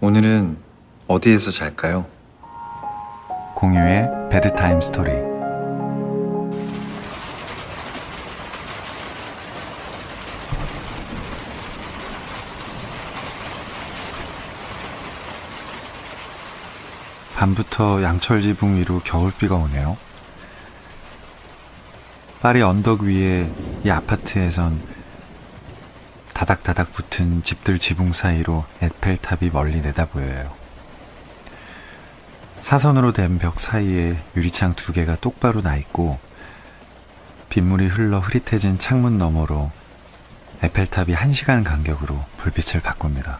오늘은 어디에서 잘까요? 공유의 베드타임 스토리. 밤부터 양철지붕 위로 겨울비가 오네요. 파리 언덕 위에 이 아파트에선 다닥다닥 붙은 집들 지붕 사이로 에펠탑이 멀리 내다보여요. 사선으로 된 벽 사이에 유리창 2개가 똑바로 나 있고 빗물이 흘러 흐릿해진 창문 너머로 에펠탑이 1시간 간격으로 불빛을 바꿉니다.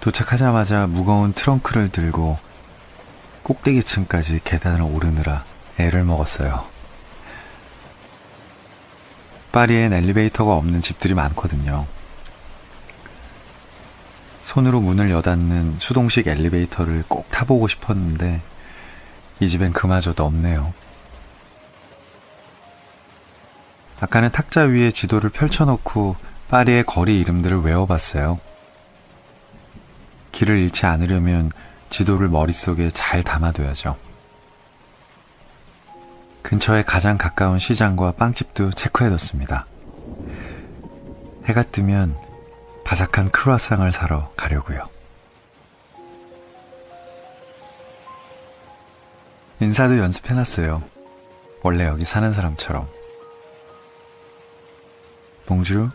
도착하자마자 무거운 트렁크를 들고 꼭대기층까지 계단을 오르느라 애를 먹었어요. 파리엔 엘리베이터가 없는 집들이 많거든요. 손으로 문을 여닫는 수동식 엘리베이터를 꼭 타보고 싶었는데 이 집엔 그마저도 없네요. 아까는 탁자 위에 지도를 펼쳐놓고 파리의 거리 이름들을 외워봤어요. 길을 잃지 않으려면 지도를 머릿속에 잘 담아둬야죠. 근처에 가장 가까운 시장과 빵집도 체크해뒀습니다. 해가 뜨면 바삭한 크루아상을 사러 가려고요. 인사도 연습해놨어요. 원래 여기 사는 사람처럼. 봉주,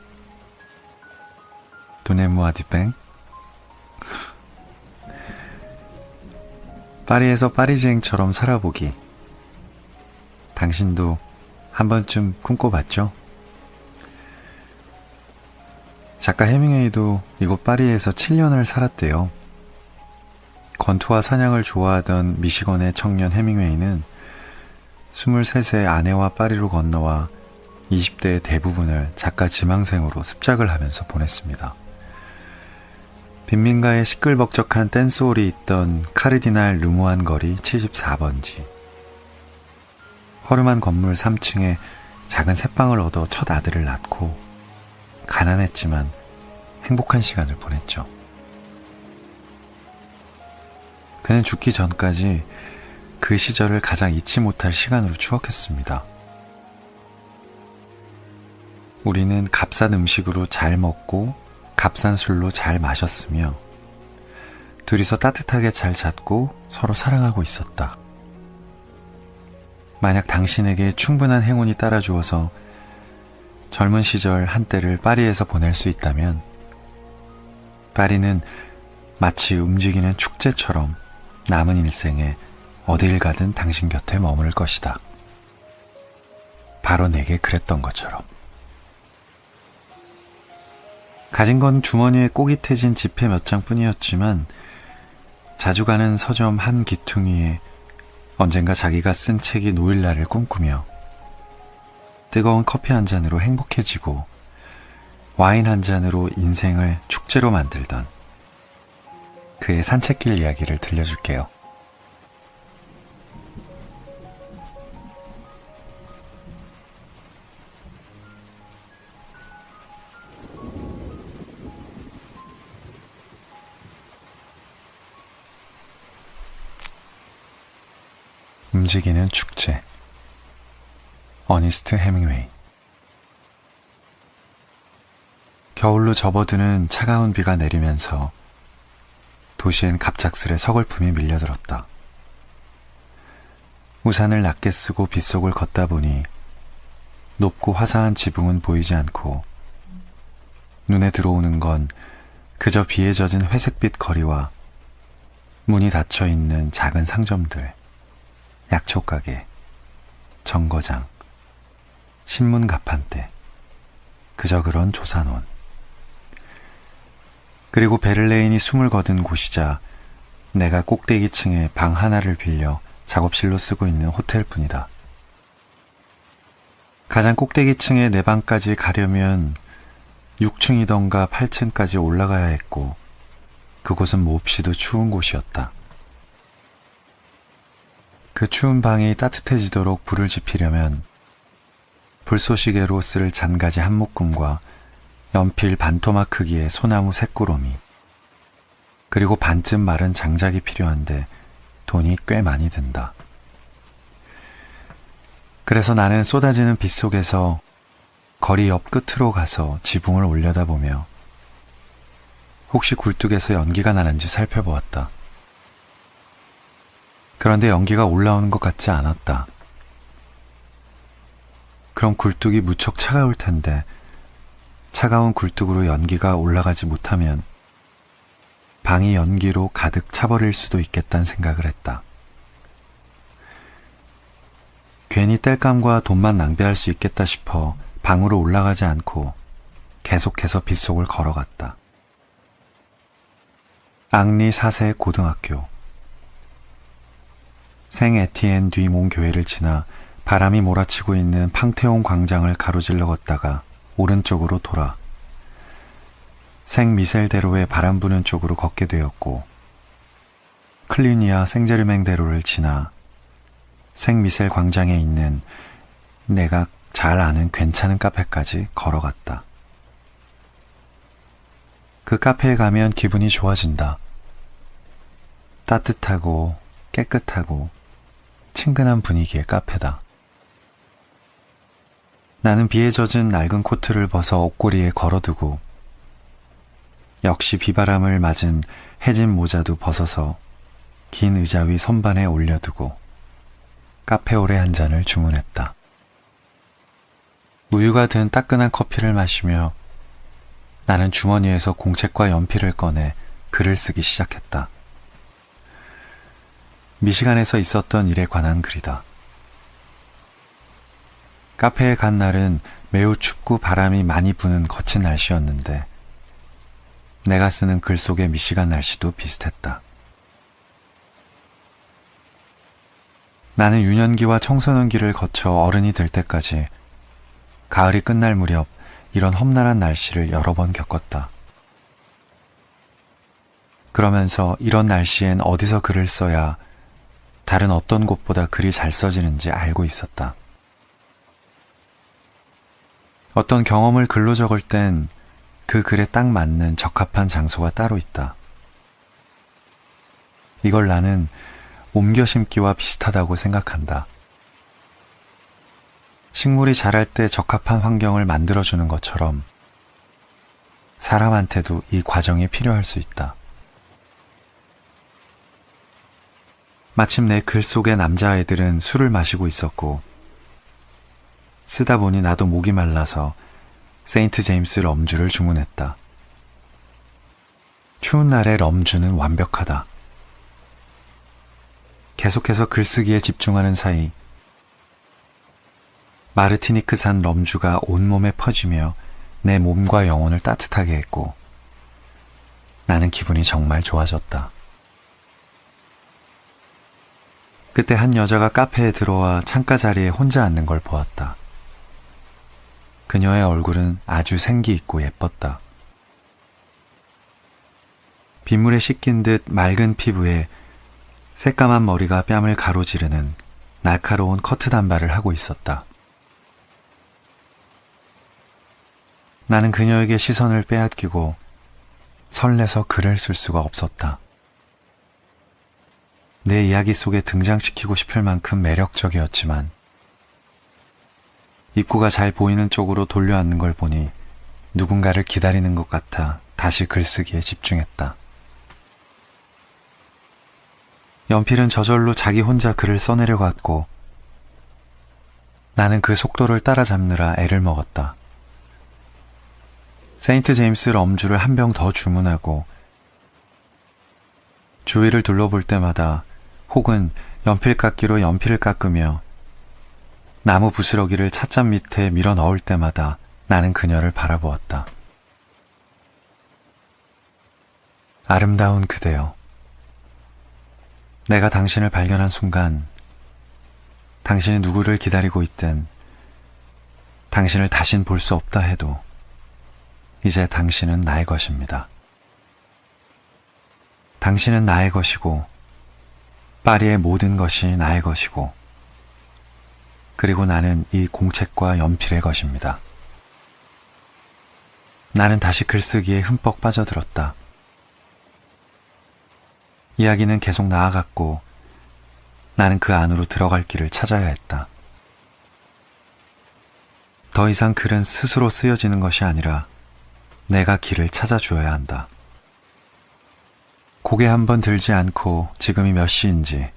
도네무아 디뱅. 파리에서 파리지앵처럼 살아보기. 당신도 한 번쯤 꿈꿔봤죠? 작가 해밍웨이도 이곳 파리에서 7년을 살았대요. 권투와 사냥을 좋아하던 미시건의 청년 해밍웨이는 23세 아내와 파리로 건너와 20대의 대부분을 작가 지망생으로 습작을 하면서 보냈습니다. 빈민가의 시끌벅적한 댄스홀이 있던 카르디날 르무안 거리 74번지. 허름한 건물 3층에 작은 새방을 얻어 첫 아들을 낳고 가난했지만 행복한 시간을 보냈죠. 그는 죽기 전까지 그 시절을 가장 잊지 못할 시간으로 추억했습니다. 우리는 값싼 음식으로 잘 먹고 값싼 술로 잘 마셨으며 둘이서 따뜻하게 잘 잤고 서로 사랑하고 있었다. 만약 당신에게 충분한 행운이 따라주어서 젊은 시절 한때를 파리에서 보낼 수 있다면 파리는 마치 움직이는 축제처럼 남은 일생에 어딜 가든 당신 곁에 머무를 것이다. 바로 내게 그랬던 것처럼. 가진 건 주머니에 꼬깃해진 지폐 몇 장뿐이었지만 자주 가는 서점 한 기퉁이에 언젠가 자기가 쓴 책이 놓일 날을 꿈꾸며 뜨거운 커피 한 잔으로 행복해지고 와인 한 잔으로 인생을 축제로 만들던 그의 산책길 이야기를 들려줄게요. 움직이는 축제. 어니스트 해밍웨이. 겨울로 접어드는 차가운 비가 내리면서 도시엔 갑작스레 서글픔이 밀려들었다. 우산을 낮게 쓰고 빗속을 걷다 보니 높고 화사한 지붕은 보이지 않고 눈에 들어오는 건 그저 비에 젖은 회색빛 거리와 문이 닫혀있는 작은 상점들, 약초가게, 정거장, 신문 가판대, 그저 그런 조산원. 그리고 베를레인이 숨을 거둔 곳이자 내가 꼭대기층에 방 하나를 빌려 작업실로 쓰고 있는 호텔뿐이다. 가장 꼭대기층에 내 방까지 가려면 6층이던가 8층까지 올라가야 했고 그곳은 몹시도 추운 곳이었다. 그 추운 방이 따뜻해지도록 불을 지피려면 불쏘시개로 쓸 잔가지 한 묶음과 연필 반토막 크기의 소나무 새꾸러미, 그리고 반쯤 마른 장작이 필요한데 돈이 꽤 많이 든다. 그래서 나는 쏟아지는 빛 속에서 거리 옆 끝으로 가서 지붕을 올려다보며 혹시 굴뚝에서 연기가 나는지 살펴보았다. 그런데 연기가 올라오는 것 같지 않았다. 그럼 굴뚝이 무척 차가울 텐데 차가운 굴뚝으로 연기가 올라가지 못하면 방이 연기로 가득 차버릴 수도 있겠다는 생각을 했다. 괜히 땔감과 돈만 낭비할 수 있겠다 싶어 방으로 올라가지 않고 계속해서 빗속을 걸어갔다. 앙리 4세 고등학교. 생 에티엔 뒤몽 교회를 지나 바람이 몰아치고 있는 팡테온 광장을 가로질러 걷다가 오른쪽으로 돌아 생 미셀대로의 바람 부는 쪽으로 걷게 되었고, 클리니아 생제르맹 대로를 지나 생 미셀 광장에 있는 내가 잘 아는 괜찮은 카페까지 걸어갔다. 그 카페에 가면 기분이 좋아진다. 따뜻하고 깨끗하고 친근한 분위기의 카페다. 나는 비에 젖은 낡은 코트를 벗어 옷걸이에 걸어두고 역시 비바람을 맞은 해진 모자도 벗어서 긴 의자 위 선반에 올려두고 카페오레 한 잔을 주문했다. 우유가 든 따끈한 커피를 마시며 나는 주머니에서 공책과 연필을 꺼내 글을 쓰기 시작했다. 미시간에서 있었던 일에 관한 글이다. 카페에 간 날은 매우 춥고 바람이 많이 부는 거친 날씨였는데 내가 쓰는 글 속의 미시간 날씨도 비슷했다. 나는 유년기와 청소년기를 거쳐 어른이 될 때까지 가을이 끝날 무렵 이런 험난한 날씨를 여러 번 겪었다. 그러면서 이런 날씨엔 어디서 글을 써야 다른 어떤 곳보다 글이 잘 써지는지 알고 있었다. 어떤 경험을 글로 적을 땐 그 글에 딱 맞는 적합한 장소가 따로 있다. 이걸 나는 옮겨 심기와 비슷하다고 생각한다. 식물이 자랄 때 적합한 환경을 만들어주는 것처럼 사람한테도 이 과정이 필요할 수 있다. 마침 내 글 속의 남자아이들은 술을 마시고 있었고 쓰다 보니 나도 목이 말라서 세인트 제임스 럼주를 주문했다. 추운 날에 럼주는 완벽하다. 계속해서 글쓰기에 집중하는 사이 마르티니크산 럼주가 온몸에 퍼지며 내 몸과 영혼을 따뜻하게 했고 나는 기분이 정말 좋아졌다. 그때 한 여자가 카페에 들어와 창가 자리에 혼자 앉는 걸 보았다. 그녀의 얼굴은 아주 생기 있고 예뻤다. 빗물에 씻긴 듯 맑은 피부에 새까만 머리가 뺨을 가로지르는 날카로운 커트 단발을 하고 있었다. 나는 그녀에게 시선을 빼앗기고 설레서 글을 쓸 수가 없었다. 내 이야기 속에 등장시키고 싶을 만큼 매력적이었지만 입구가 잘 보이는 쪽으로 돌려앉는 걸 보니 누군가를 기다리는 것 같아 다시 글쓰기에 집중했다. 연필은 저절로 자기 혼자 글을 써내려갔고 나는 그 속도를 따라잡느라 애를 먹었다. 세인트 제임스 럼주를 한 병 더 주문하고 주위를 둘러볼 때마다 혹은 연필깎이로 연필을 깎으며 나무 부스러기를 찻잔 밑에 밀어 넣을 때마다 나는 그녀를 바라보았다. 아름다운 그대여, 내가 당신을 발견한 순간 당신이 누구를 기다리고 있든 당신을 다신 볼 수 없다 해도 이제 당신은 나의 것입니다. 당신은 나의 것이고 파리의 모든 것이 나의 것이고 그리고 나는 이 공책과 연필의 것입니다. 나는 다시 글쓰기에 흠뻑 빠져들었다. 이야기는 계속 나아갔고 나는 그 안으로 들어갈 길을 찾아야 했다. 더 이상 글은 스스로 쓰여지는 것이 아니라 내가 길을 찾아주어야 한다. 고개 한번 들지 않고 지금이 몇 시인지,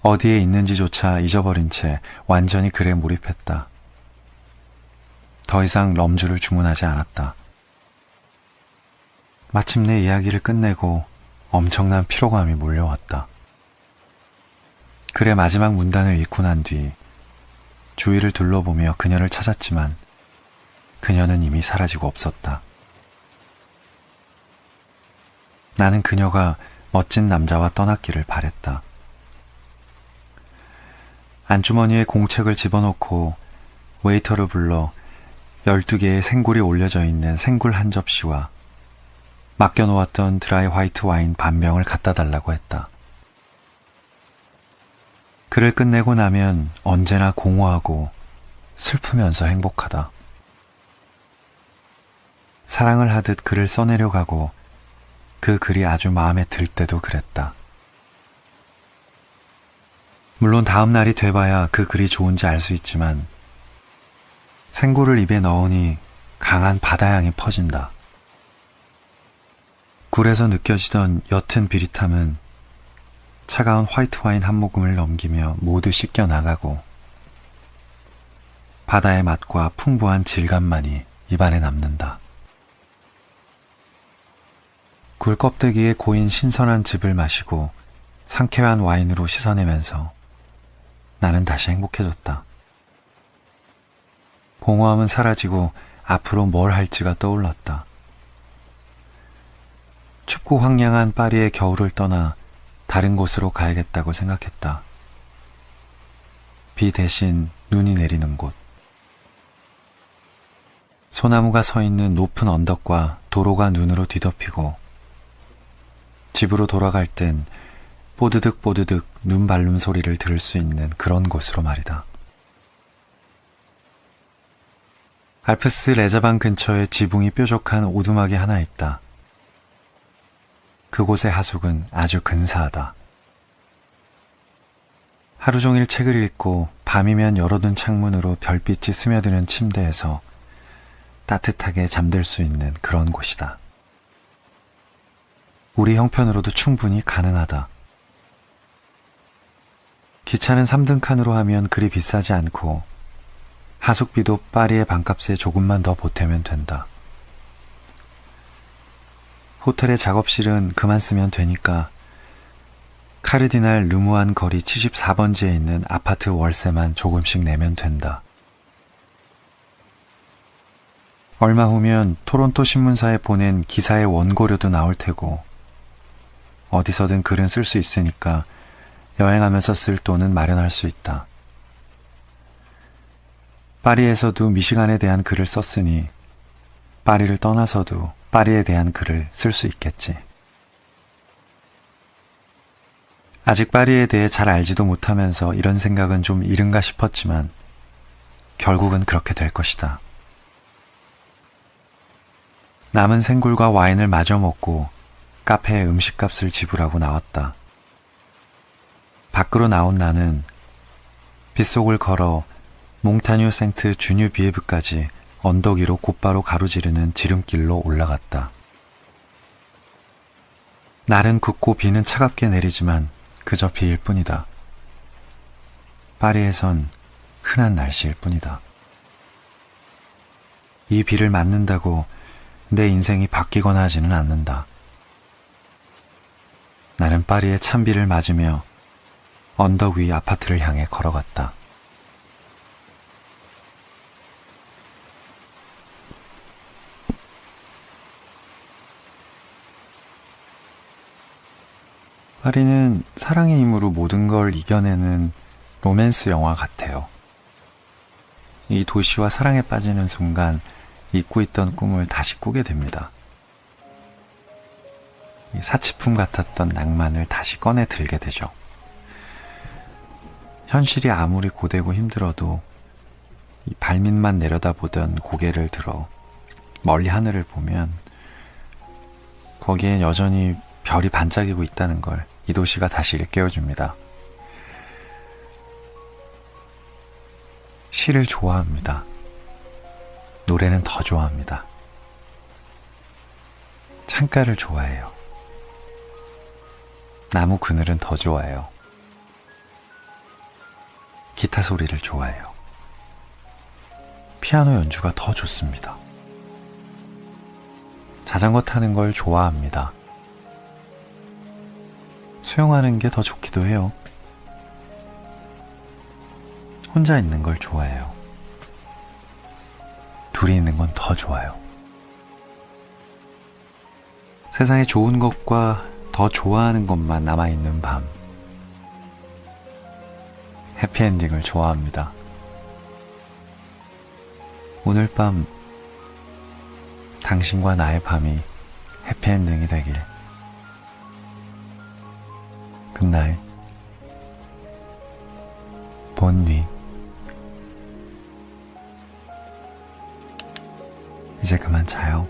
어디에 있는지조차 잊어버린 채 완전히 글에 몰입했다. 더 이상 럼주를 주문하지 않았다. 마침내 이야기를 끝내고 엄청난 피로감이 몰려왔다. 글의 마지막 문단을 읽고 난 뒤 주위를 둘러보며 그녀를 찾았지만 그녀는 이미 사라지고 없었다. 나는 그녀가 멋진 남자와 떠났기를 바랬다. 안주머니에 공책을 집어넣고 웨이터를 불러 12개의 생굴이 올려져 있는 생굴 한 접시와 맡겨놓았던 드라이 화이트 와인 반병을 갖다 달라고 했다. 글을 끝내고 나면 언제나 공허하고 슬프면서 행복하다. 사랑을 하듯 글을 써내려 가고 그 글이 아주 마음에 들 때도 그랬다. 물론 다음 날이 돼봐야 그 글이 좋은지 알 수 있지만 생굴을 입에 넣으니 강한 바다향이 퍼진다. 굴에서 느껴지던 옅은 비릿함은 차가운 화이트 와인 한 모금을 넘기며 모두 씻겨 나가고 바다의 맛과 풍부한 질감만이 입안에 남는다. 굴 껍데기에 고인 신선한 즙을 마시고 상쾌한 와인으로 씻어내면서 나는 다시 행복해졌다. 공허함은 사라지고 앞으로 뭘 할지가 떠올랐다. 춥고 황량한 파리의 겨울을 떠나 다른 곳으로 가야겠다고 생각했다. 비 대신 눈이 내리는 곳. 소나무가 서 있는 높은 언덕과 도로가 눈으로 뒤덮이고 집으로 돌아갈 땐 뽀드득 뽀드득 눈 밟는 소리를 들을 수 있는 그런 곳으로 말이다. 알프스 레자방 근처에 지붕이 뾰족한 오두막이 하나 있다. 그곳의 하숙은 아주 근사하다. 하루 종일 책을 읽고 밤이면 열어둔 창문으로 별빛이 스며드는 침대에서 따뜻하게 잠들 수 있는 그런 곳이다. 우리 형편으로도 충분히 가능하다. 기차는 3등 칸으로 하면 그리 비싸지 않고 하숙비도 파리의 반값에 조금만 더 보태면 된다. 호텔의 작업실은 그만 쓰면 되니까 카르디날 르무안 거리 74번지에 있는 아파트 월세만 조금씩 내면 된다. 얼마 후면 토론토 신문사에 보낸 기사의 원고료도 나올 테고 어디서든 글은 쓸 수 있으니까 여행하면서 쓸 돈은 마련할 수 있다. 파리에서도 미시간에 대한 글을 썼으니 파리를 떠나서도 파리에 대한 글을 쓸 수 있겠지. 아직 파리에 대해 잘 알지도 못하면서 이런 생각은 좀 이른가 싶었지만 결국은 그렇게 될 것이다. 남은 생굴과 와인을 마저 먹고 카페에 음식값을 지불하고 나왔다. 밖으로 나온 나는 빗속을 걸어 몽타뉴 생트 주뉴 비에브까지 언덕 위로 곧바로 가로지르는 지름길로 올라갔다. 날은 굳고 비는 차갑게 내리지만 그저 비일 뿐이다. 파리에선 흔한 날씨일 뿐이다. 이 비를 맞는다고 내 인생이 바뀌거나 하지는 않는다. 나는 파리의 찬비를 맞으며 언덕 위 아파트를 향해 걸어갔다. 파리는 사랑의 힘으로 모든 걸 이겨내는 로맨스 영화 같아요. 이 도시와 사랑에 빠지는 순간 잊고 있던 꿈을 다시 꾸게 됩니다. 이 사치품 같았던 낭만을 다시 꺼내 들게 되죠. 현실이 아무리 고되고 힘들어도 이 발밑만 내려다보던 고개를 들어 멀리 하늘을 보면 거기엔 여전히 별이 반짝이고 있다는 걸 이 도시가 다시 일깨워줍니다. 시를 좋아합니다. 노래는 더 좋아합니다. 창가를 좋아해요. 나무 그늘은 더 좋아해요. 기타 소리를 좋아해요. 피아노 연주가 더 좋습니다. 자전거 타는 걸 좋아합니다. 수영하는 게 더 좋기도 해요. 혼자 있는 걸 좋아해요. 둘이 있는 건 더 좋아요. 세상에 좋은 것과 더 좋아하는 것만 남아있는 밤. 해피엔딩을 좋아합니다. 오늘 밤 당신과 나의 밤이 해피엔딩이 되길. 굿나잇. 본위. 이제 그만 자요.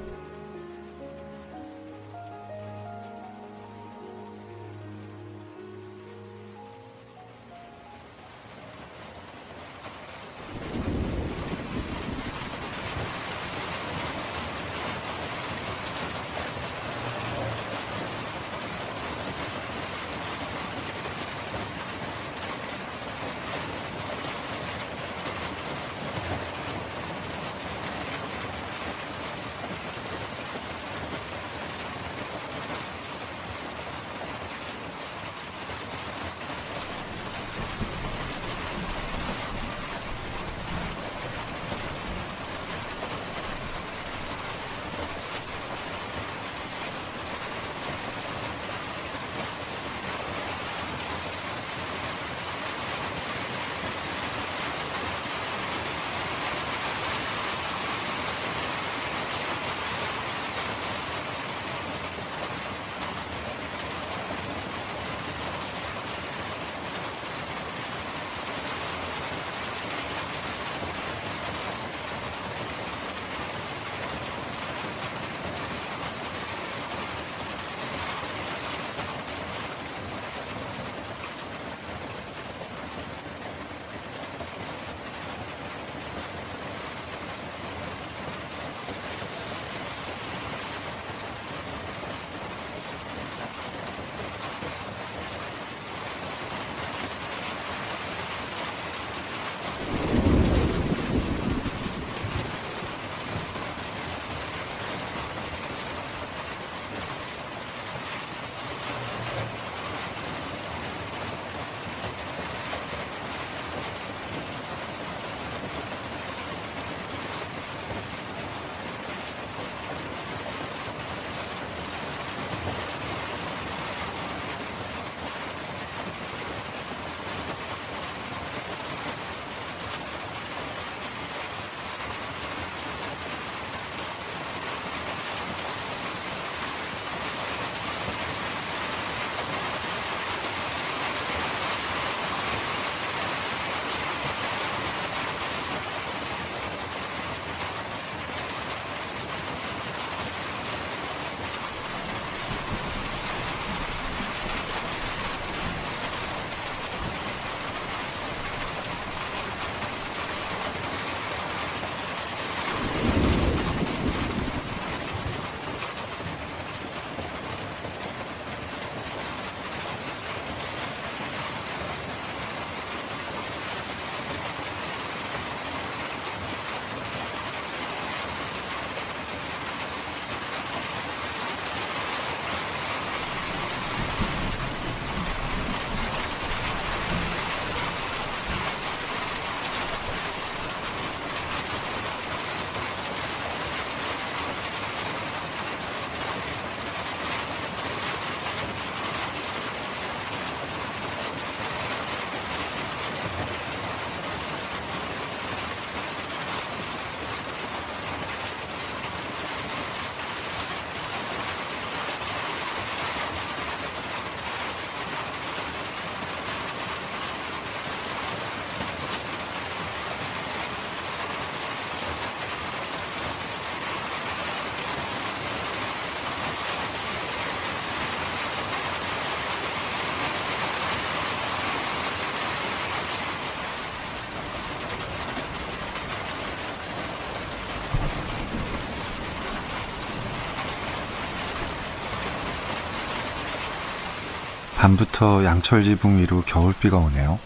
밤부터 양철 지붕 위로 겨울비가 오네요.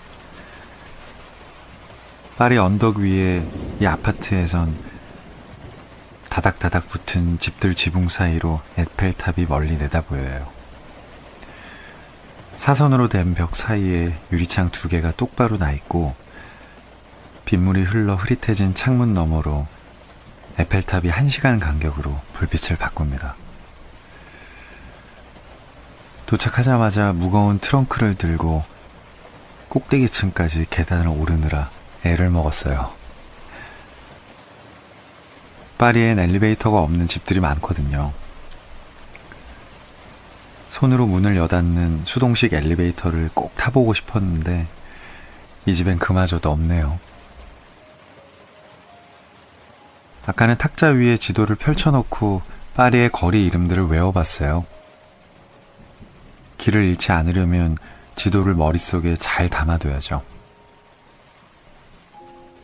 파리 언덕 위에 이 아파트에선 다닥다닥 붙은 집들 지붕 사이로 에펠탑이 멀리 내다보여요. 사선으로 된 벽 사이에 유리창 2개가 똑바로 나 있고 빗물이 흘러 흐릿해진 창문 너머로 에펠탑이 1시간 간격으로 불빛을 바꿉니다. 도착하자마자 무거운 트렁크를 들고 꼭대기층까지 계단을 오르느라 애를 먹었어요. 파리엔 엘리베이터가 없는 집들이 많거든요. 손으로 문을 여닫는 수동식 엘리베이터를 꼭 타보고 싶었는데 이 집엔 그마저도 없네요. 아까는 탁자 위에 지도를 펼쳐놓고 파리의 거리 이름들을 외워봤어요. 길을 잃지 않으려면 지도를 머릿속에 잘 담아둬야죠.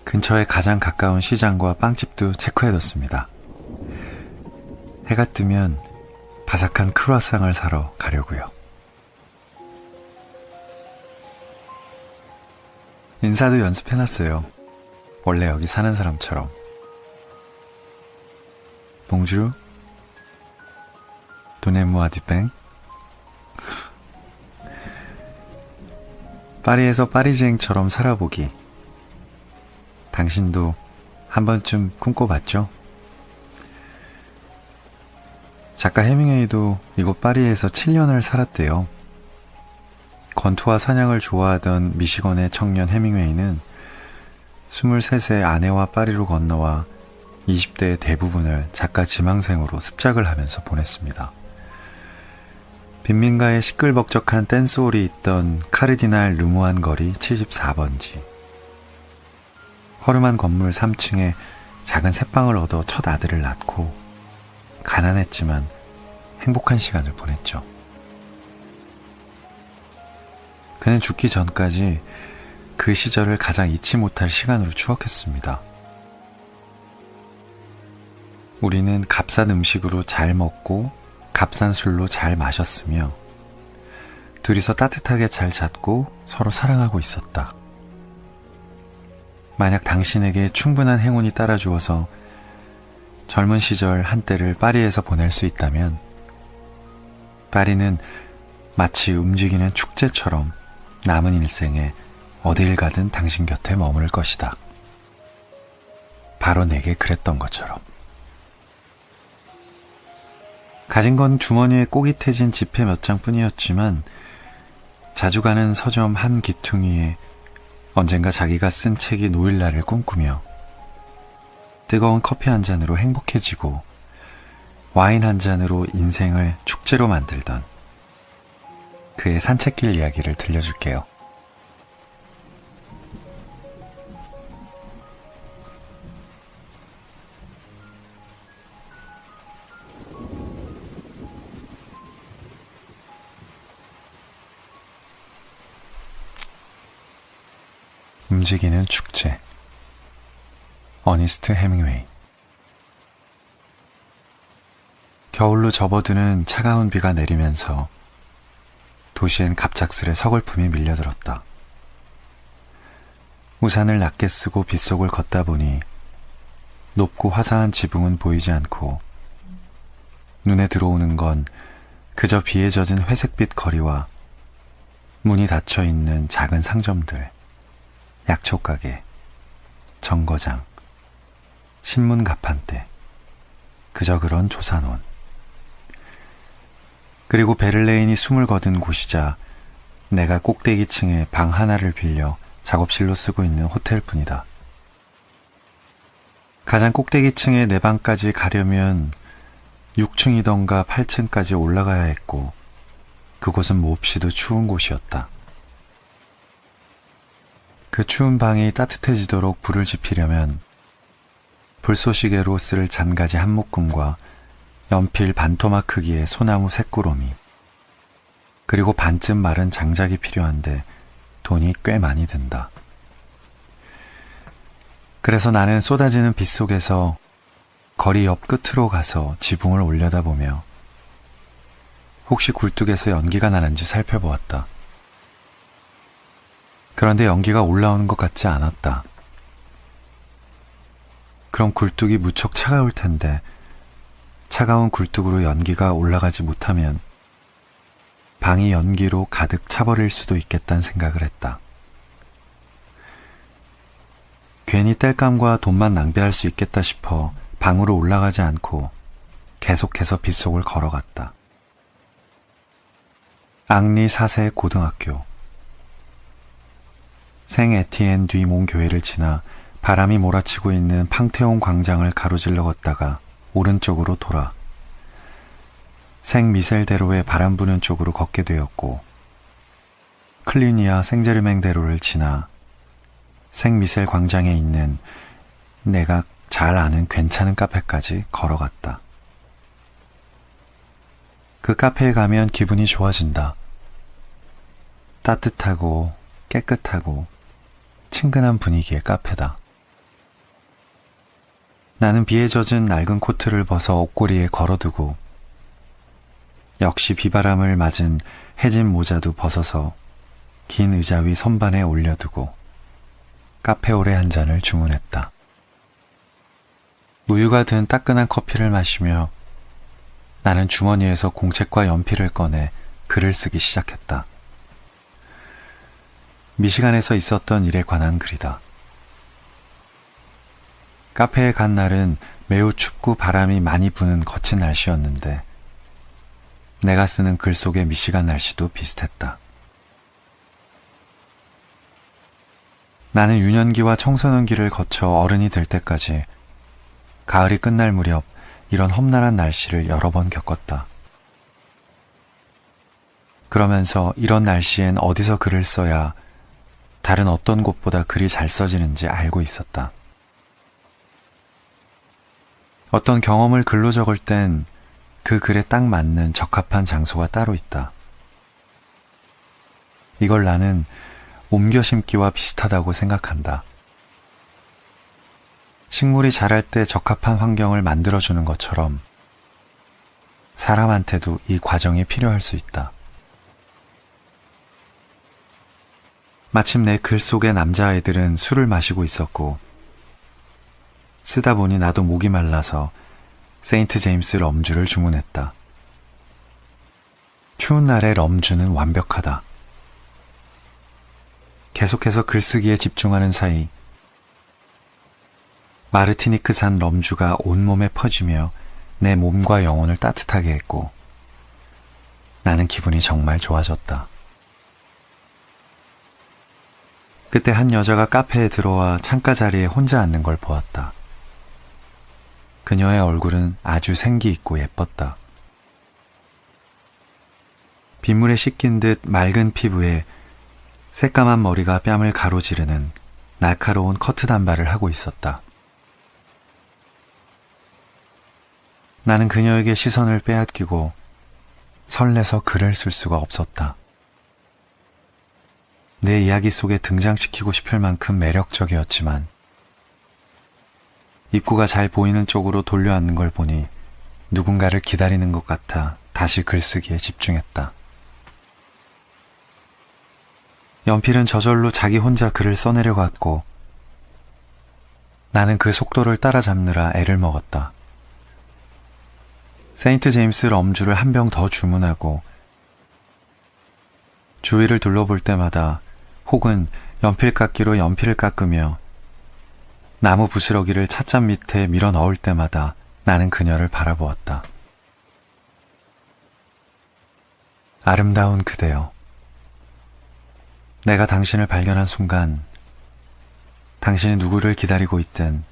근처에 가장 가까운 시장과 빵집도 체크해뒀습니다. 해가 뜨면 바삭한 크루아상을 사러 가려고요. 인사도 연습해놨어요. 원래 여기 사는 사람처럼. 봉주루, 도네무아디뱅. 파리에서 파리지앵처럼 살아보기. 당신도 한 번쯤 꿈꿔봤죠? 작가 해밍웨이도 이곳 파리에서 7년을 살았대요. 권투와 사냥을 좋아하던 미시건의 청년 해밍웨이는 23세 아내와 파리로 건너와 20대의 대부분을 작가 지망생으로 습작을 하면서 보냈습니다. 빈민가의 시끌벅적한 댄스홀이 있던 카르디날 르무안 거리 74번지. 허름한 건물 3층에 작은 새방을 얻어 첫 아들을 낳고 가난했지만 행복한 시간을 보냈죠. 그는 죽기 전까지 그 시절을 가장 잊지 못할 시간으로 추억했습니다. 우리는 값싼 음식으로 잘 먹고 값싼 술로 잘 마셨으며 둘이서 따뜻하게 잘 잤고 서로 사랑하고 있었다. 만약 당신에게 충분한 행운이 따라주어서 젊은 시절 한때를 파리에서 보낼 수 있다면 파리는 마치 움직이는 축제처럼 남은 일생에 어딜 가든 당신 곁에 머무를 것이다. 바로 내게 그랬던 것처럼. 가진 건 주머니에 꼬깃해진 지폐 몇 장뿐이었지만 자주 가는 서점 한 기퉁이에 언젠가 자기가 쓴 책이 놓일 날을 꿈꾸며 뜨거운 커피 한 잔으로 행복해지고 와인 한 잔으로 인생을 축제로 만들던 그의 산책길 이야기를 들려줄게요. 움직이는 축제. 어니스트 해밍웨이. 겨울로 접어드는 차가운 비가 내리면서 도시엔 갑작스레 서글픔이 밀려들었다. 우산을 낮게 쓰고 빗속을 걷다 보니 높고 화사한 지붕은 보이지 않고 눈에 들어오는 건 그저 비에 젖은 회색빛 거리와 문이 닫혀있는 작은 상점들, 약초가게, 정거장, 신문 가판대, 그저 그런 조산원. 그리고 베를레인이 숨을 거둔 곳이자 내가 꼭대기층에 방 하나를 빌려 작업실로 쓰고 있는 호텔뿐이다. 가장 꼭대기층에 내 방까지 가려면 6층이던가 8층까지 올라가야 했고 그곳은 몹시도 추운 곳이었다. 그 추운 방이 따뜻해지도록 불을 지피려면 불쏘시개로 쓸 잔가지 한 묶음과 연필 반토막 크기의 소나무 새꾸러미 그리고 반쯤 마른 장작이 필요한데 돈이 꽤 많이 든다. 그래서 나는 쏟아지는 빛 속에서 거리 옆 끝으로 가서 지붕을 올려다보며 혹시 굴뚝에서 연기가 나는지 살펴보았다. 그런데 연기가 올라오는 것 같지 않았다. 그럼 굴뚝이 무척 차가울 텐데 차가운 굴뚝으로 연기가 올라가지 못하면 방이 연기로 가득 차버릴 수도 있겠다는 생각을 했다. 괜히 땔감과 돈만 낭비할 수 있겠다 싶어 방으로 올라가지 않고 계속해서 빗속을 걸어갔다. 앙리 4세 고등학교. 생 에티엔 뒤몽 교회를 지나 바람이 몰아치고 있는 팡테온 광장을 가로질러 걷다가 오른쪽으로 돌아 생 미셀 대로의 바람 부는 쪽으로 걷게 되었고 클리니아 생제르맹 대로를 지나 생 미셀 광장에 있는 내가 잘 아는 괜찮은 카페까지 걸어갔다. 그 카페에 가면 기분이 좋아진다. 따뜻하고 깨끗하고 친근한 분위기의 카페다. 나는 비에 젖은 낡은 코트를 벗어 옷걸이에 걸어두고 역시 비바람을 맞은 해진 모자도 벗어서 긴 의자 위 선반에 올려두고 카페오레 한 잔을 주문했다. 우유가 든 따끈한 커피를 마시며 나는 주머니에서 공책과 연필을 꺼내 글을 쓰기 시작했다. 미시간에서 있었던 일에 관한 글이다. 카페에 간 날은 매우 춥고 바람이 많이 부는 거친 날씨였는데 내가 쓰는 글 속의 미시간 날씨도 비슷했다. 나는 유년기와 청소년기를 거쳐 어른이 될 때까지 가을이 끝날 무렵 이런 험난한 날씨를 여러 번 겪었다. 그러면서 이런 날씨엔 어디서 글을 써야 다른 어떤 곳보다 글이 잘 써지는지 알고 있었다. 어떤 경험을 글로 적을 땐 그 글에 딱 맞는 적합한 장소가 따로 있다. 이걸 나는 옮겨 심기와 비슷하다고 생각한다. 식물이 자랄 때 적합한 환경을 만들어주는 것처럼 사람한테도 이 과정이 필요할 수 있다. 마침 내 글 속의 남자아이들은 술을 마시고 있었고 쓰다 보니 나도 목이 말라서 세인트 제임스 럼주를 주문했다. 추운 날의 럼주는 완벽하다. 계속해서 글쓰기에 집중하는 사이 마르티니크산 럼주가 온몸에 퍼지며 내 몸과 영혼을 따뜻하게 했고 나는 기분이 정말 좋아졌다. 그때 한 여자가 카페에 들어와 창가 자리에 혼자 앉는 걸 보았다. 그녀의 얼굴은 아주 생기 있고 예뻤다. 빗물에 씻긴 듯 맑은 피부에 새까만 머리가 뺨을 가로지르는 날카로운 커트 단발을 하고 있었다. 나는 그녀에게 시선을 빼앗기고 설레서 글을 쓸 수가 없었다. 내 이야기 속에 등장시키고 싶을 만큼 매력적이었지만 입구가 잘 보이는 쪽으로 돌려앉는 걸 보니 누군가를 기다리는 것 같아 다시 글쓰기에 집중했다. 연필은 저절로 자기 혼자 글을 써내려갔고 나는 그 속도를 따라잡느라 애를 먹었다. 세인트 제임스 럼주를 한 병 더 주문하고 주위를 둘러볼 때마다 혹은 연필깎이로 연필을 깎으며 나무 부스러기를 찻잔 밑에 밀어 넣을 때마다 나는 그녀를 바라보았다. 아름다운 그대여. 내가 당신을 발견한 순간 당신이 누구를 기다리고 있든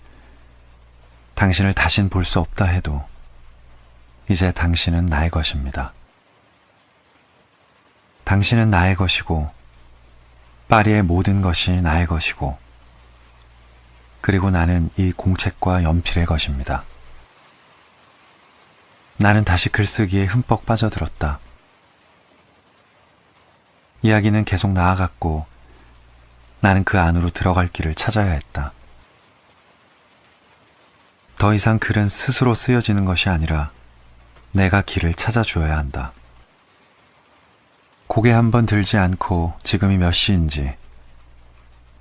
당신을 다신 볼 수 없다 해도 이제 당신은 나의 것입니다. 당신은 나의 것이고 파리의 모든 것이 나의 것이고 그리고 나는 이 공책과 연필의 것입니다. 나는 다시 글쓰기에 흠뻑 빠져들었다. 이야기는 계속 나아갔고 나는 그 안으로 들어갈 길을 찾아야 했다. 더 이상 글은 스스로 쓰여지는 것이 아니라 내가 길을 찾아주어야 한다. 고개 한번 들지 않고 지금이 몇 시인지,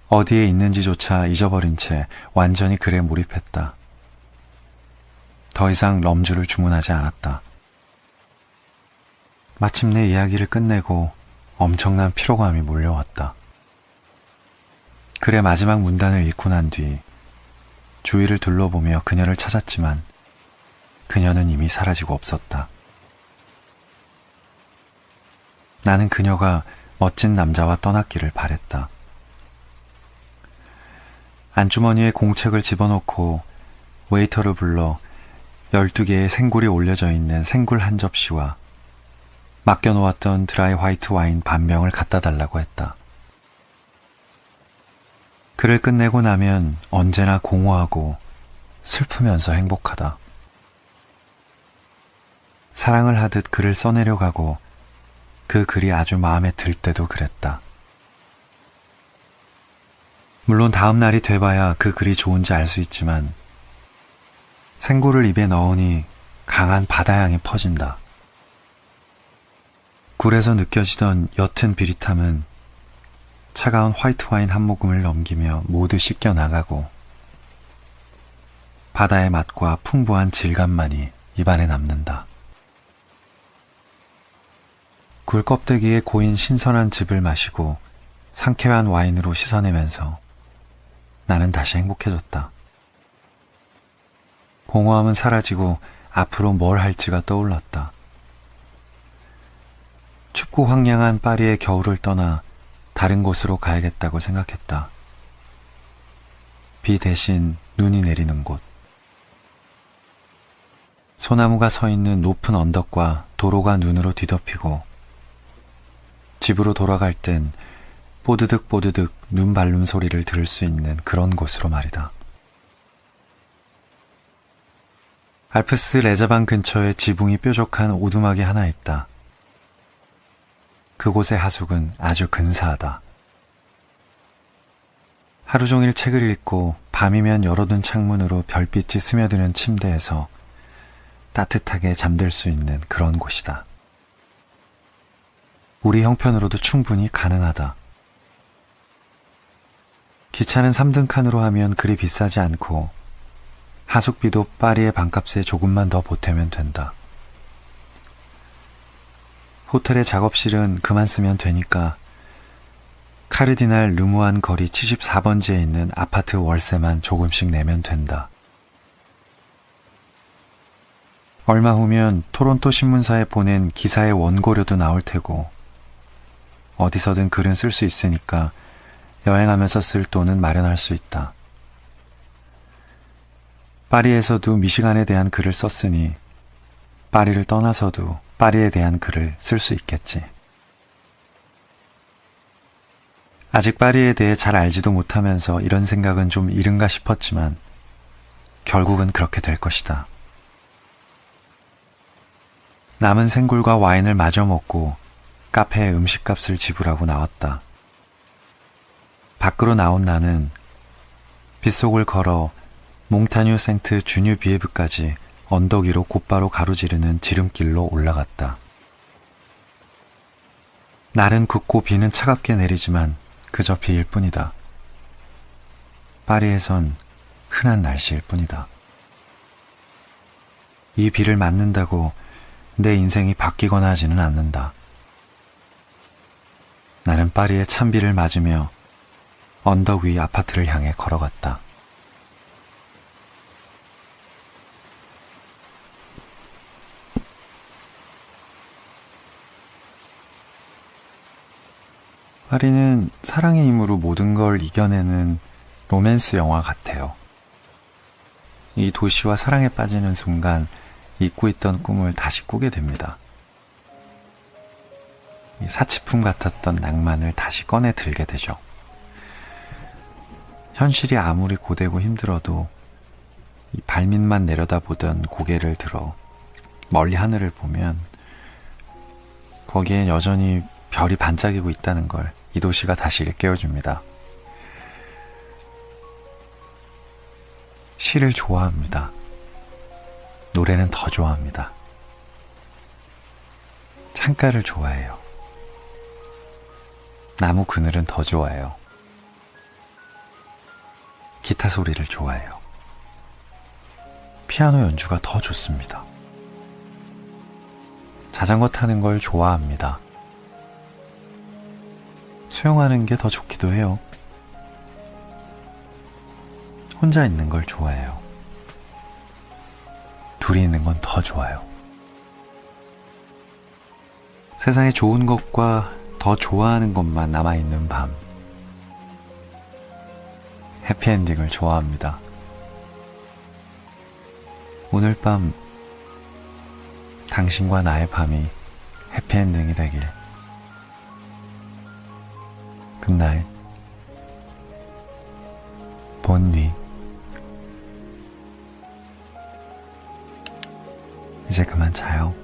어디에 있는지조차 잊어버린 채 완전히 글에 몰입했다. 더 이상 럼주를 주문하지 않았다. 마침내 이야기를 끝내고 엄청난 피로감이 몰려왔다. 글의 마지막 문단을 읽고 난 뒤 주위를 둘러보며 그녀를 찾았지만 그녀는 이미 사라지고 없었다. 나는 그녀가 멋진 남자와 떠났기를 바랬다. 안주머니에 공책을 집어넣고 웨이터를 불러 12개의 생굴이 올려져 있는 생굴 한 접시와 맡겨놓았던 드라이 화이트 와인 반 병을 갖다 달라고 했다. 글을 끝내고 나면 언제나 공허하고 슬프면서 행복하다. 사랑을 하듯 글을 써내려 가고 그 글이 아주 마음에 들 때도 그랬다. 물론 다음 날이 돼봐야 그 글이 좋은지 알 수 있지만 생굴을 입에 넣으니 강한 바다향이 퍼진다. 굴에서 느껴지던 옅은 비릿함은 차가운 화이트 와인 한 모금을 넘기며 모두 씻겨 나가고 바다의 맛과 풍부한 질감만이 입안에 남는다. 굴 껍데기에 고인 신선한 즙을 마시고 상쾌한 와인으로 씻어내면서 나는 다시 행복해졌다. 공허함은 사라지고 앞으로 뭘 할지가 떠올랐다. 춥고 황량한 파리의 겨울을 떠나 다른 곳으로 가야겠다고 생각했다. 비 대신 눈이 내리는 곳. 소나무가 서 있는 높은 언덕과 도로가 눈으로 뒤덮이고 집으로 돌아갈 땐 뽀드득 뽀드득 눈 밟는 소리를 들을 수 있는 그런 곳으로 말이다. 알프스 레자방 근처에 지붕이 뾰족한 오두막이 하나 있다. 그곳의 하숙은 아주 근사하다. 하루 종일 책을 읽고 밤이면 열어둔 창문으로 별빛이 스며드는 침대에서 따뜻하게 잠들 수 있는 그런 곳이다. 우리 형편으로도 충분히 가능하다. 기차는 3등 칸으로 하면 그리 비싸지 않고 하숙비도 파리의 반값에 조금만 더 보태면 된다. 호텔의 작업실은 그만 쓰면 되니까 카르디날 르무안 거리 74번지에 있는 아파트 월세만 조금씩 내면 된다. 얼마 후면 토론토 신문사에 보낸 기사의 원고료도 나올 테고 어디서든 글은 쓸 수 있으니까 여행하면서 쓸 돈은 마련할 수 있다. 파리에서도 미시간에 대한 글을 썼으니 파리를 떠나서도 파리에 대한 글을 쓸 수 있겠지. 아직 파리에 대해 잘 알지도 못하면서 이런 생각은 좀 이른가 싶었지만 결국은 그렇게 될 것이다. 남은 생굴과 와인을 마저 먹고 카페에 음식값을 지불하고 나왔다. 밖으로 나온 나는 빗속을 걸어 몽타뉴 생트 주뉴 비에브까지 언덕 위로 곧바로 가로지르는 지름길로 올라갔다. 날은 굽고 비는 차갑게 내리지만 그저 비일 뿐이다. 파리에선 흔한 날씨일 뿐이다. 이 비를 맞는다고 내 인생이 바뀌거나 하지는 않는다. 나는 파리의 찬비를 맞으며 언덕 위 아파트를 향해 걸어갔다. 파리는 사랑의 힘으로 모든 걸 이겨내는 로맨스 영화 같아요. 이 도시와 사랑에 빠지는 순간 잊고 있던 꿈을 다시 꾸게 됩니다. 이 사치품 같았던 낭만을 다시 꺼내 들게 되죠. 현실이 아무리 고되고 힘들어도 이 발밑만 내려다보던 고개를 들어 멀리 하늘을 보면 거기엔 여전히 별이 반짝이고 있다는 걸 이 도시가 다시 일깨워줍니다. 시를 좋아합니다. 노래는 더 좋아합니다. 창가를 좋아해요. 나무 그늘은 더 좋아해요. 기타 소리를 좋아해요. 피아노 연주가 더 좋습니다. 자전거 타는 걸 좋아합니다. 수영하는 게 더 좋기도 해요. 혼자 있는 걸 좋아해요. 둘이 있는 건 더 좋아요. 세상에 좋은 것과 더 좋아하는 것만 남아있는 밤. 해피엔딩을 좋아합니다. 오늘 밤 당신과 나의 밤이 해피엔딩이 되길. 굿나잇. 본니. 이제 그만 자요.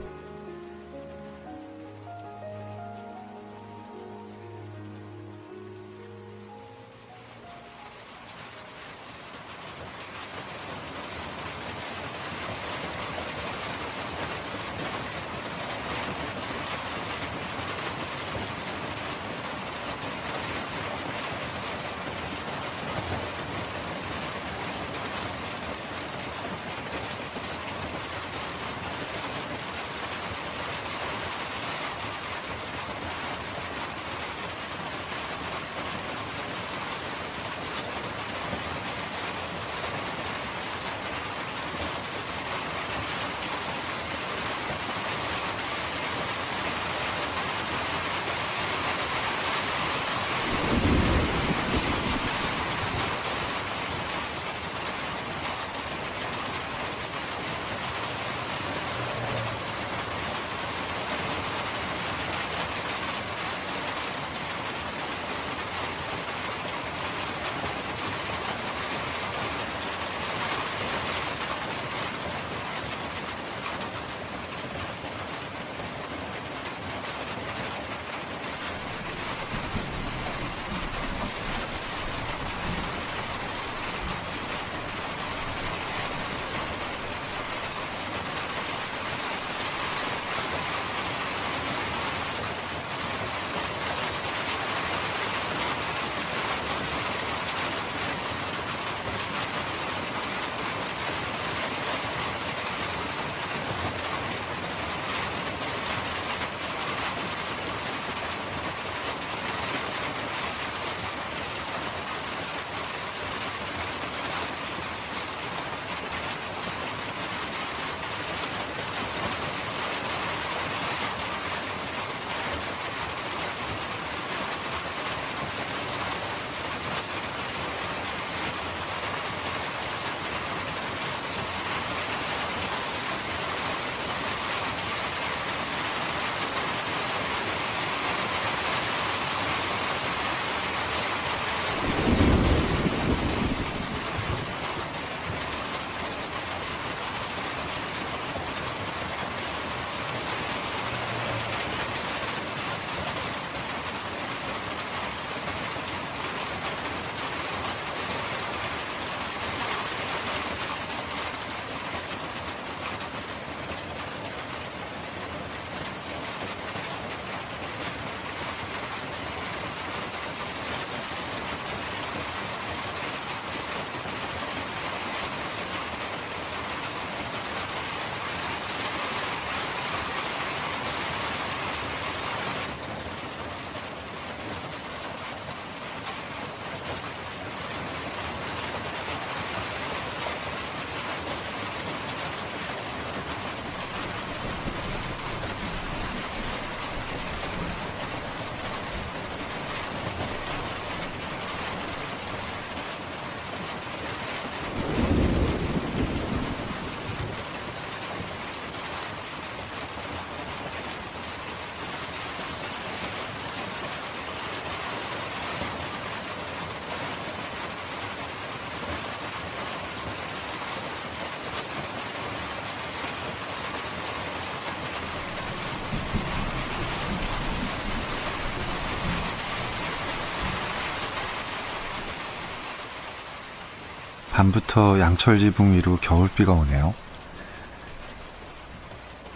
밤부터 양철 지붕 위로 겨울비가 오네요.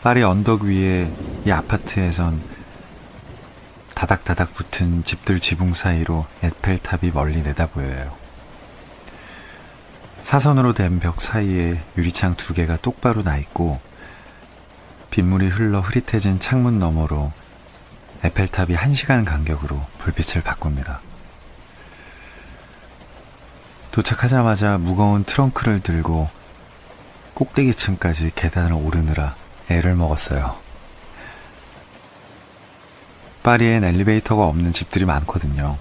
파리 언덕 위에 이 아파트에선 다닥다닥 붙은 집들 지붕 사이로 에펠탑이 멀리 내다보여요. 사선으로 된 벽 사이에 유리창 2개가 똑바로 나 있고 빗물이 흘러 흐릿해진 창문 너머로 에펠탑이 1시간 간격으로 불빛을 바꿉니다. 도착하자마자 무거운 트렁크를 들고 꼭대기층까지 계단을 오르느라 애를 먹었어요. 파리엔 엘리베이터가 없는 집들이 많거든요.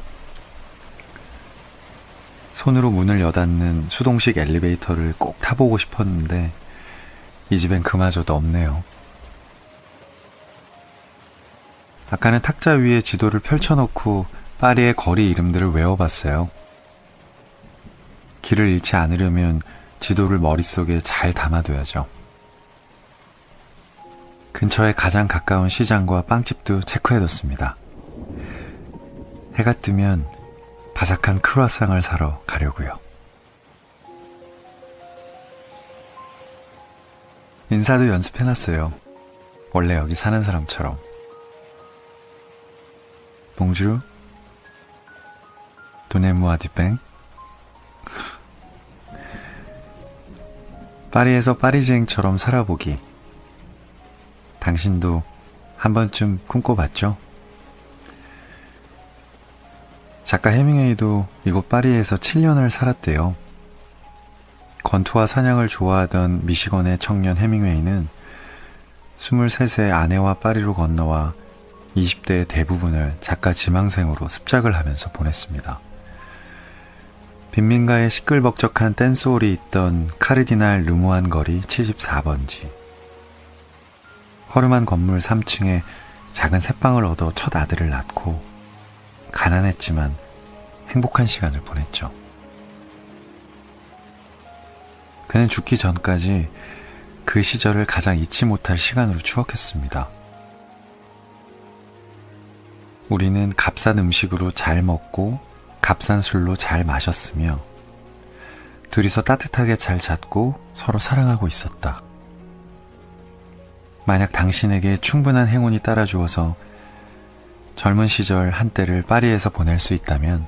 손으로 문을 여닫는 수동식 엘리베이터를 꼭 타보고 싶었는데 이 집엔 그마저도 없네요. 아까는 탁자 위에 지도를 펼쳐놓고 파리의 거리 이름들을 외워봤어요. 길을 잃지 않으려면 지도를 머릿속에 잘 담아둬야죠. 근처에 가장 가까운 시장과 빵집도 체크해뒀습니다. 해가 뜨면 바삭한 크루아상을 사러 가려고요. 인사도 연습해놨어요. 원래 여기 사는 사람처럼. 봉주루, 도네무아디뱅. 파리에서 파리지앵처럼 살아보기. 당신도 한 번쯤 꿈꿔봤죠? 작가 해밍웨이도 이곳 파리에서 7년을 살았대요. 권투와 사냥을 좋아하던 미시건의 청년 해밍웨이는 23세 아내와 파리로 건너와 20대의 대부분을 작가 지망생으로 습작을 하면서 보냈습니다. 빈민가의 시끌벅적한 댄스홀이 있던 카르디날 르무안 거리 74번지. 허름한 건물 3층에 작은 새방을 얻어 첫 아들을 낳고 가난했지만 행복한 시간을 보냈죠. 그는 죽기 전까지 그 시절을 가장 잊지 못할 시간으로 추억했습니다. 우리는 값싼 음식으로 잘 먹고 값싼 술로 잘 마셨으며 둘이서 따뜻하게 잘 잤고 서로 사랑하고 있었다. 만약 당신에게 충분한 행운이 따라주어서 젊은 시절 한때를 파리에서 보낼 수 있다면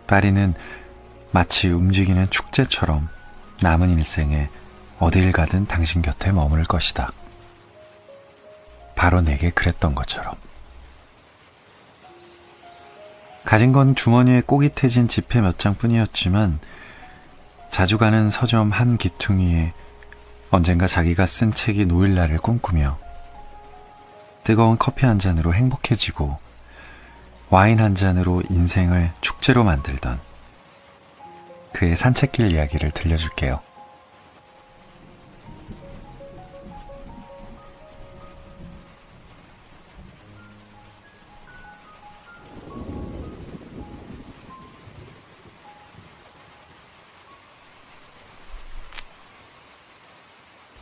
파리는 마치 움직이는 축제처럼 남은 일생에 어딜 가든 당신 곁에 머무를 것이다. 바로 내게 그랬던 것처럼. 가진 건 주머니에 꼬깃해진 지폐 몇 장뿐이었지만 자주 가는 서점 한 기퉁이에 언젠가 자기가 쓴 책이 놓일 날을 꿈꾸며 뜨거운 커피 한 잔으로 행복해지고 와인 한 잔으로 인생을 축제로 만들던 그의 산책길 이야기를 들려줄게요.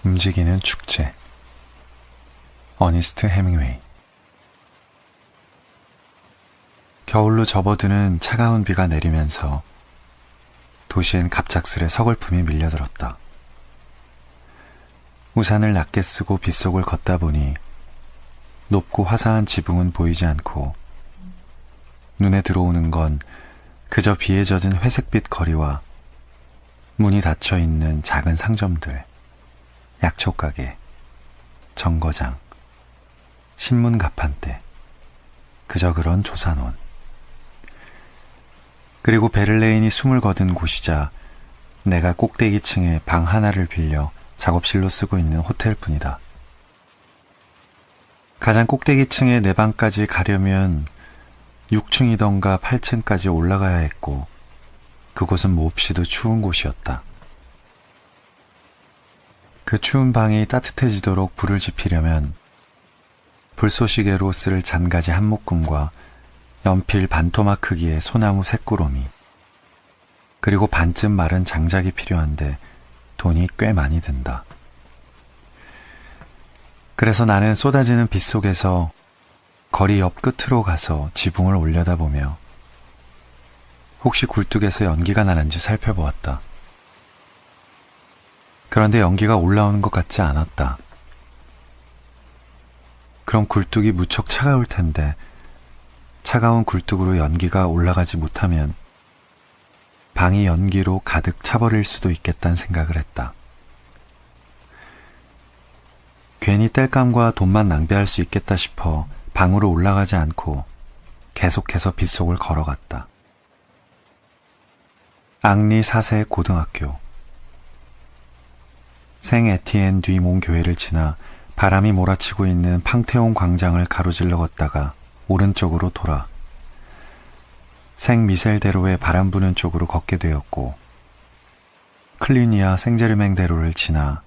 움직이는 축제. 어니스트 해밍웨이. 겨울로 접어드는 차가운 비가 내리면서 도시엔 갑작스레 서글픔이 밀려들었다. 우산을 낮게 쓰고 빗속을 걷다 보니 높고 화사한 지붕은 보이지 않고 눈에 들어오는 건 그저 비에 젖은 회색빛 거리와 문이 닫혀있는 작은 상점들, 약초가게, 정거장, 신문 가판대, 그저 그런 조산원. 그리고 베를레인이 숨을 거둔 곳이자 내가 꼭대기층에 방 하나를 빌려 작업실로 쓰고 있는 호텔뿐이다. 가장 꼭대기층에 내 방까지 가려면 6층이던가 8층까지 올라가야 했고 그곳은 몹시도 추운 곳이었다. 그 추운 방이 따뜻해지도록 불을 지피려면 불쏘시개로 쓸 잔가지 한 묶음과 연필 반토막 크기의 소나무 새꾸러미 그리고 반쯤 마른 장작이 필요한데 돈이 꽤 많이 든다. 그래서 나는 쏟아지는 빛 속에서 거리 옆 끝으로 가서 지붕을 올려다보며 혹시 굴뚝에서 연기가 나는지 살펴보았다. 그런데 연기가 올라오는 것 같지 않았다. 그럼 굴뚝이 무척 차가울 텐데 차가운 굴뚝으로 연기가 올라가지 못하면 방이 연기로 가득 차버릴 수도 있겠다는 생각을 했다. 괜히 땔감과 돈만 낭비할 수 있겠다 싶어 방으로 올라가지 않고 계속해서 빗속을 걸어갔다. 앙리 4세 고등학교. 생 에티엔 뒤몽 교회를 지나 바람이 몰아치고 있는 팡테온 광장을 가로질러 걷다가 오른쪽으로 돌아 생 미셀 대로의 바람 부는 쪽으로 걷게 되었고, 클리니아 생제르맹 대로를 지나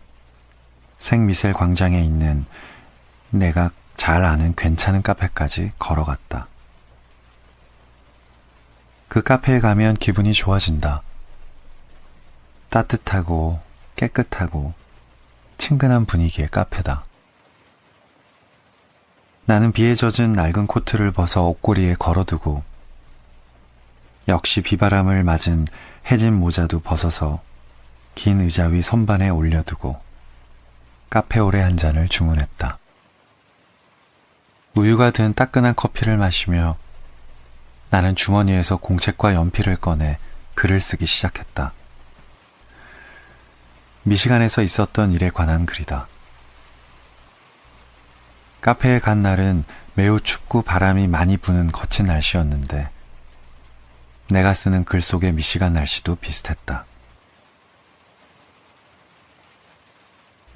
생 미셀 광장에 있는 내가 잘 아는 괜찮은 카페까지 걸어갔다. 그 카페에 가면 기분이 좋아진다. 따뜻하고 깨끗하고 친근한 분위기의 카페다. 나는 비에 젖은 낡은 코트를 벗어 옷걸이에 걸어두고 역시 비바람을 맞은 해진 모자도 벗어서 긴 의자 위 선반에 올려두고 카페오레 한 잔을 주문했다. 우유가 든 따끈한 커피를 마시며 나는 주머니에서 공책과 연필을 꺼내 글을 쓰기 시작했다. 미시간에서 있었던 일에 관한 글이다. 카페에 간 날은 매우 춥고 바람이 많이 부는 거친 날씨였는데 내가 쓰는 글 속의 미시간 날씨도 비슷했다.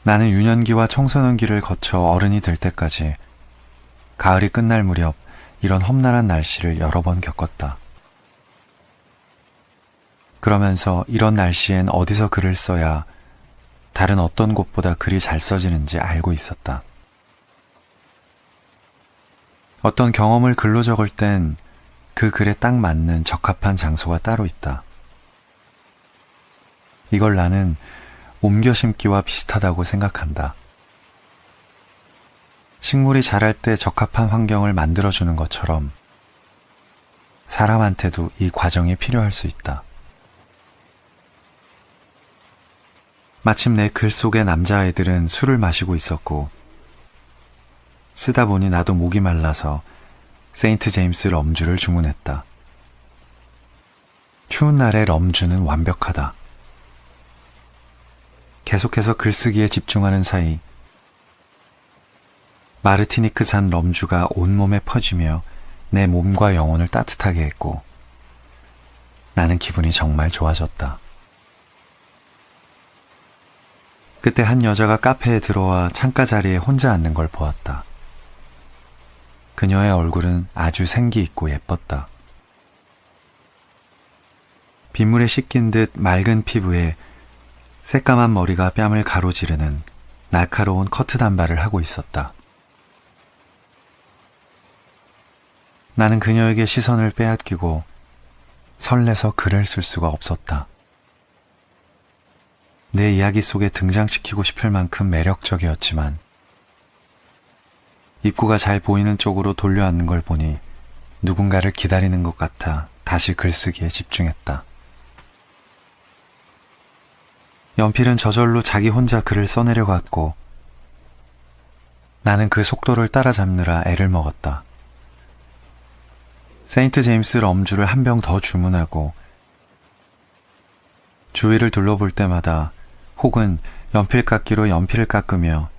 나는 유년기와 청소년기를 거쳐 어른이 될 때까지 가을이 끝날 무렵 이런 험난한 날씨를 여러 번 겪었다. 그러면서 이런 날씨엔 어디서 글을 써야 다른 어떤 곳보다 글이 잘 써지는지 알고 있었다. 어떤 경험을 글로 적을 땐 그 글에 딱 맞는 적합한 장소가 따로 있다. 이걸 나는 옮겨 심기와 비슷하다고 생각한다. 식물이 자랄 때 적합한 환경을 만들어주는 것처럼 사람한테도 이 과정이 필요할 수 있다. 마침 내 글 속의 남자아이들은 술을 마시고 있었고 쓰다 보니 나도 목이 말라서 세인트 제임스 럼주를 주문했다. 추운 날의 럼주는 완벽하다. 계속해서 글쓰기에 집중하는 사이 마르티니크산 럼주가 온몸에 퍼지며 내 몸과 영혼을 따뜻하게 했고 나는 기분이 정말 좋아졌다. 그때 한 여자가 카페에 들어와 창가 자리에 혼자 앉는 걸 보았다. 그녀의 얼굴은 아주 생기 있고 예뻤다. 빗물에 씻긴 듯 맑은 피부에 새까만 머리가 뺨을 가로지르는 날카로운 커트 단발을 하고 있었다. 나는 그녀에게 시선을 빼앗기고 설레서 글을 쓸 수가 없었다. 내 이야기 속에 등장시키고 싶을 만큼 매력적이었지만 입구가 잘 보이는 쪽으로 돌려앉는 걸 보니 누군가를 기다리는 것 같아 다시 글쓰기에 집중했다. 연필은 저절로 자기 혼자 글을 써내려 갔고 나는 그 속도를 따라잡느라 애를 먹었다. 세인트 제임스 럼주를 한 병 더 주문하고 주위를 둘러볼 때마다 혹은 연필깎이로 연필을 깎으며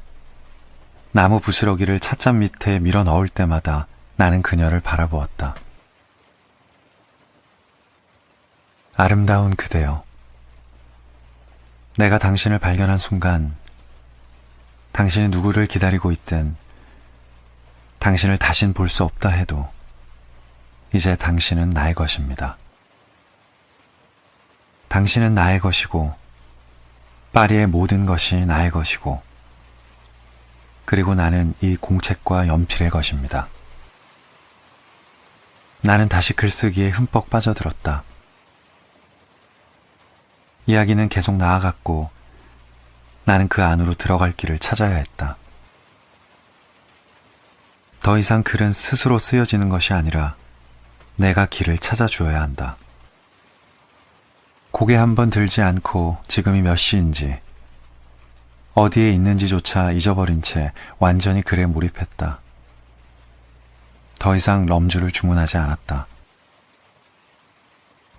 나무 부스러기를 찻잔 밑에 밀어 넣을 때마다 나는 그녀를 바라보았다. 아름다운 그대여. 내가 당신을 발견한 순간 당신이 누구를 기다리고 있든 당신을 다신 볼 수 없다 해도 이제 당신은 나의 것입니다. 당신은 나의 것이고 파리의 모든 것이 나의 것이고 그리고 나는 이 공책과 연필의 것입니다. 나는 다시 글쓰기에 흠뻑 빠져들었다. 이야기는 계속 나아갔고 나는 그 안으로 들어갈 길을 찾아야 했다. 더 이상 글은 스스로 쓰여지는 것이 아니라 내가 길을 찾아주어야 한다. 고개 한번 들지 않고 지금이 몇 시인지 어디에 있는지조차 잊어버린 채 완전히 글에 몰입했다. 더 이상 럼주를 주문하지 않았다.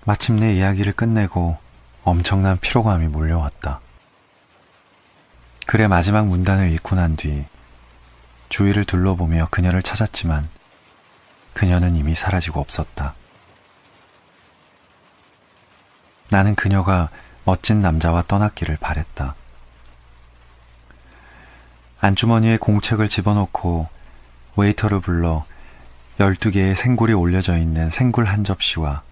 마침내 이야기를 끝내고 엄청난 피로감이 몰려왔다. 글의 마지막 문단을 읽고 난 뒤 주위를 둘러보며 그녀를 찾았지만 그녀는 이미 사라지고 없었다. 나는 그녀가 멋진 남자와 떠났기를 바랬다. 안주머니에 공책을 집어넣고 웨이터를 불러 12개의 생굴이 올려져 있는 생굴 한 접시와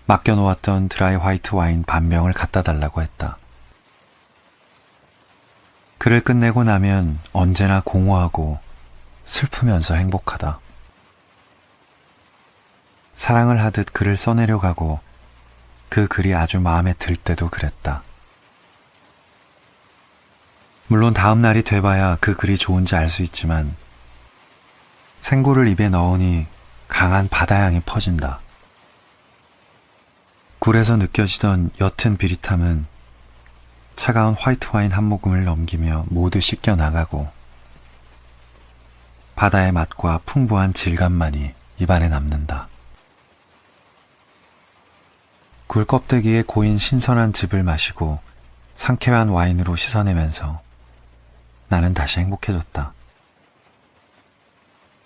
맡겨놓았던 드라이 화이트 와인 반병을 갖다 달라고 했다. 글을 끝내고 나면 언제나 공허하고 슬프면서 행복하다. 사랑을 하듯 글을 써내려가고 그 글이 아주 마음에 들 때도 그랬다. 물론 다음 날이 돼봐야 그 글이 좋은지 알 수 있지만 생굴을 입에 넣으니 강한 바다향이 퍼진다. 굴에서 느껴지던 옅은 비릿함은 차가운 화이트 와인 한 모금을 넘기며 모두 씻겨 나가고 바다의 맛과 풍부한 질감만이 입안에 남는다. 굴 껍데기에 고인 신선한 즙을 마시고 상쾌한 와인으로 씻어내면서 나는 다시 행복해졌다.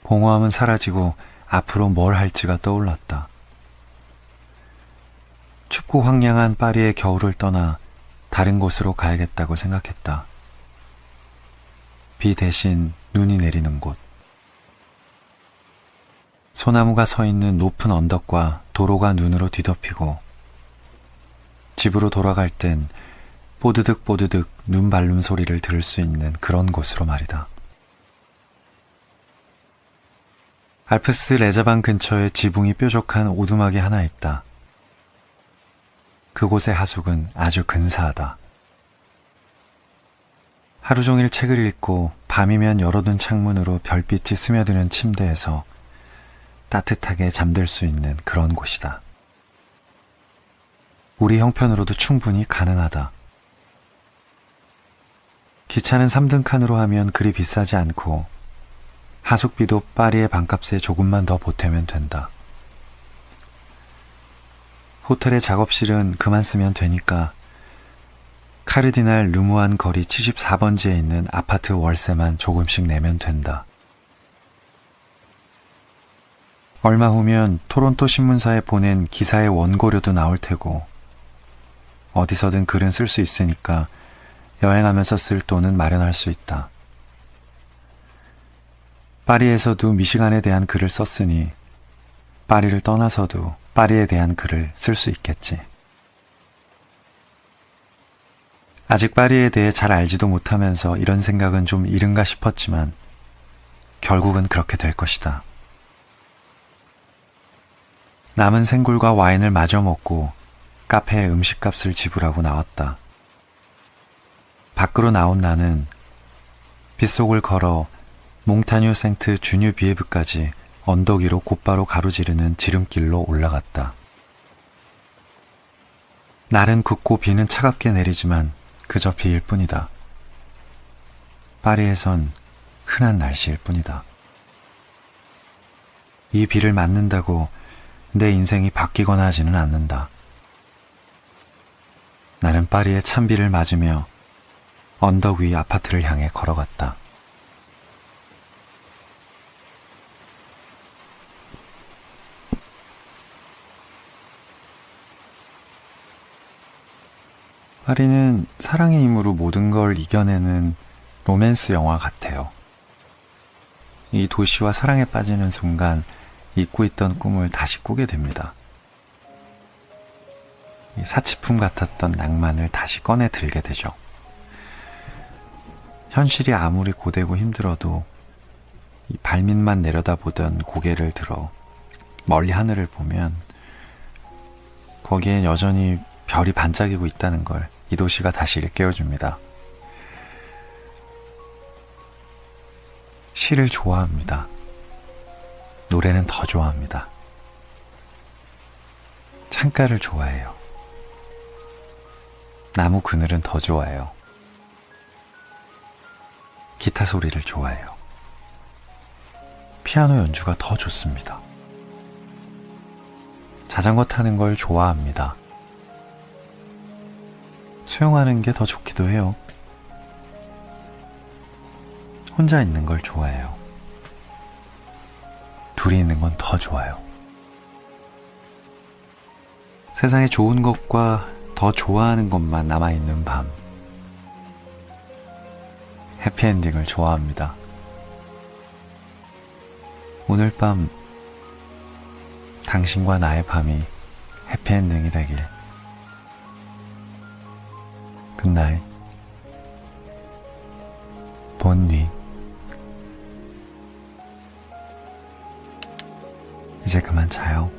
공허함은 사라지고 앞으로 뭘 할지가 떠올랐다. 춥고 황량한 파리의 겨울을 떠나 다른 곳으로 가야겠다고 생각했다. 비 대신 눈이 내리는 곳. 소나무가 서 있는 높은 언덕과 도로가 눈으로 뒤덮이고 집으로 돌아갈 땐 뽀드득 뽀드득 눈 밟는 소리를 들을 수 있는 그런 곳으로 말이다. 알프스 레자방 근처에 지붕이 뾰족한 오두막이 하나 있다. 그곳의 하숙은 아주 근사하다. 하루 종일 책을 읽고 밤이면 열어둔 창문으로 별빛이 스며드는 침대에서 따뜻하게 잠들 수 있는 그런 곳이다. 우리 형편으로도 충분히 가능하다. 기차는 3등 칸으로 하면 그리 비싸지 않고 하숙비도 파리의 반값에 조금만 더 보태면 된다. 호텔의 작업실은 그만 쓰면 되니까 카르디날 르무안 거리 74번지에 있는 아파트 월세만 조금씩 내면 된다. 얼마 후면 토론토 신문사에 보낸 기사의 원고료도 나올 테고 어디서든 글은 쓸 수 있으니까 여행하면서 쓸 돈은 마련할 수 있다. 파리에서도 미시간에 대한 글을 썼으니 파리를 떠나서도 파리에 대한 글을 쓸 수 있겠지. 아직 파리에 대해 잘 알지도 못하면서 이런 생각은 좀 이른가 싶었지만 결국은 그렇게 될 것이다. 남은 생굴과 와인을 마저 먹고 카페에 음식값을 지불하고 나왔다. 밖으로 나온 나는 빗속을 걸어 몽타뉴 생트 주뉴 비에브까지 언덕 위로 곧바로 가로지르는 지름길로 올라갔다. 날은 굳고 비는 차갑게 내리지만 그저 비일 뿐이다. 파리에선 흔한 날씨일 뿐이다. 이 비를 맞는다고 내 인생이 바뀌거나 하지는 않는다. 나는 파리의 찬비를 맞으며 언덕 위 아파트를 향해 걸어갔다. 파리는 사랑의 힘으로 모든 걸 이겨내는 로맨스 영화 같아요. 이 도시와 사랑에 빠지는 순간 잊고 있던 꿈을 다시 꾸게 됩니다. 이 사치품 같았던 낭만을 다시 꺼내 들게 되죠. 현실이 아무리 고되고 힘들어도 이 발밑만 내려다보던 고개를 들어 멀리 하늘을 보면 거기엔 여전히 별이 반짝이고 있다는 걸 이 도시가 다시 일깨워줍니다. 시를 좋아합니다. 노래는 더 좋아합니다. 창가를 좋아해요. 나무 그늘은 더 좋아해요. 기타 소리를 좋아해요. 피아노 연주가 더 좋습니다. 자전거 타는 걸 좋아합니다. 수영하는 게 더 좋기도 해요. 혼자 있는 걸 좋아해요. 둘이 있는 건 더 좋아요. 세상에 좋은 것과 더 좋아하는 것만 남아있는 밤. 해피엔딩을 좋아합니다. 오늘 밤 당신과 나의 밤이 해피엔딩이 되길. 굿나잇. 본위. 이제 그만 자요.